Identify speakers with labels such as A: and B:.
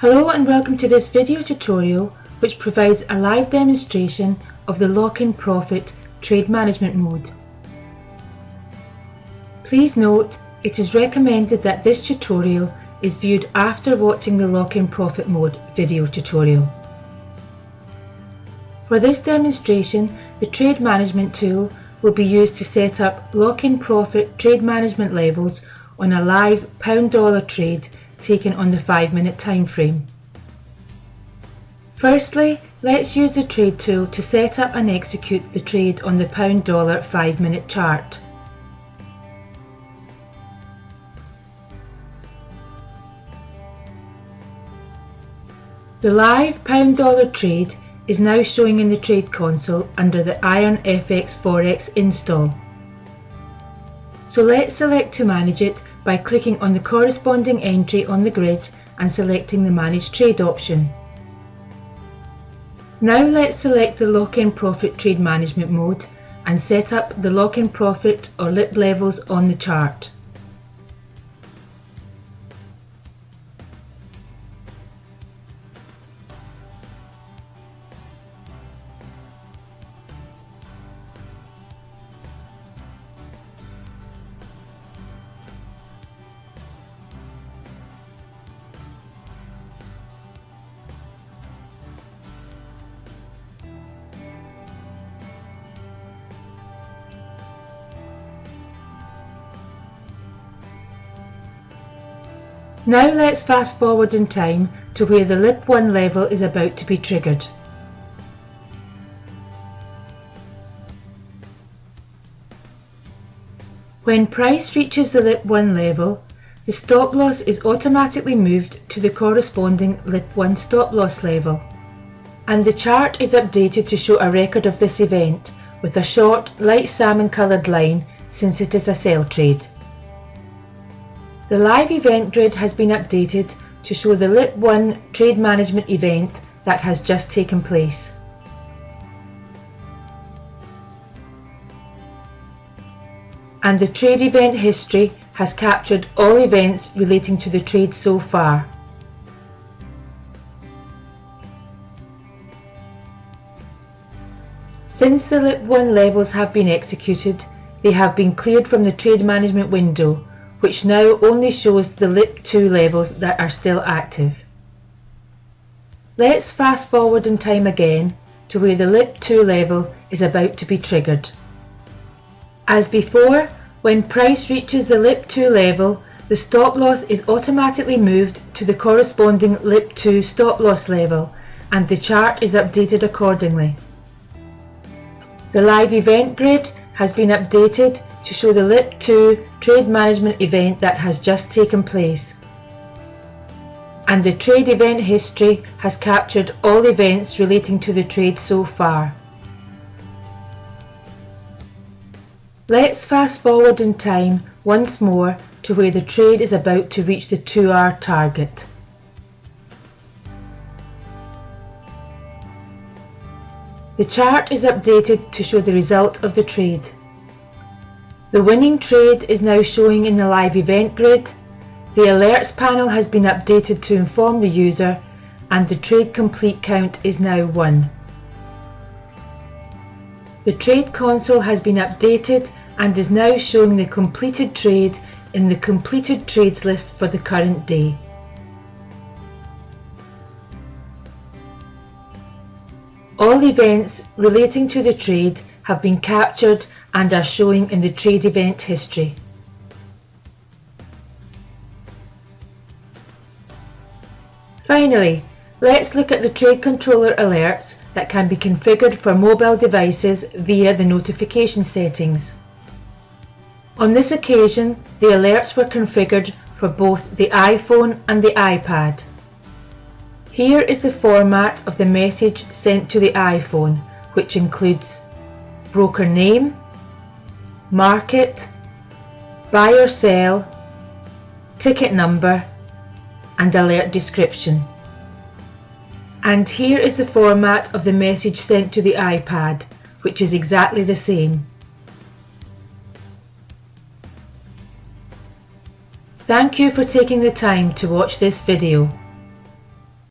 A: Hello and welcome to this video tutorial which provides a live demonstration of the lock-in profit trade management mode. Please note it is recommended that this tutorial is viewed after watching the lock-in profit mode video tutorial. For this demonstration, the trade management tool will be used to set up lock-in profit trade management levels on a live pound-dollar trade taken on the 5-minute time frame. Firstly, let's use the trade tool to set up and execute the trade on the pound-dollar 5-minute chart. The live pound-dollar trade is now showing in the trade console under the Iron FX Forex install. So let's select to manage it by clicking on the corresponding entry on the grid and selecting the Manage Trade option. Now let's select the lock-in profit trade management mode and set up the lock-in profit or LIP levels on the chart. Now let's fast forward in time to where the LIP 1 level is about to be triggered. When price reaches the LIP 1 level, the stop loss is automatically moved to the corresponding LIP 1 stop loss level, and the chart is updated to show a record of this event with a short light salmon coloured line since it is a sell trade. The live event grid has been updated to show the LIP 1 trade management event that has just taken place. And the trade event history has captured all events relating to the trade so far. Since the LIP 1 levels have been executed, they have been cleared from the trade management window, which now only shows the LIP 2 levels that are still active. Let's fast forward in time again to where the LIP 2 level is about to be triggered. As before, when price reaches the LIP 2 level, the stop loss is automatically moved to the corresponding LIP 2 stop loss level, and the chart is updated accordingly. The live event grid has been updated to show the LIP 2 trade management event that has just taken place. And the trade event history has captured all events relating to the trade so far. Let's fast forward in time once more to where the trade is about to reach the 2-hour target. The chart is updated to show the result of the trade. The winning trade is now showing in the live event grid, the alerts panel has been updated to inform the user, and the trade complete count is now 1. The trade console has been updated and is now showing the completed trade in the completed trades list for the current day. All events relating to the trade have been captured and are showing in the trade event history. Finally, let's look at the trade controller alerts that can be configured for mobile devices via the notification settings. On this occasion, the alerts were configured for both the iPhone and the iPad. Here is the format of the message sent to the iPhone, which includes broker name, market, buy or sell, ticket number, and alert description. And here is the format of the message sent to the iPad, which is exactly the same. Thank you for taking the time to watch this video.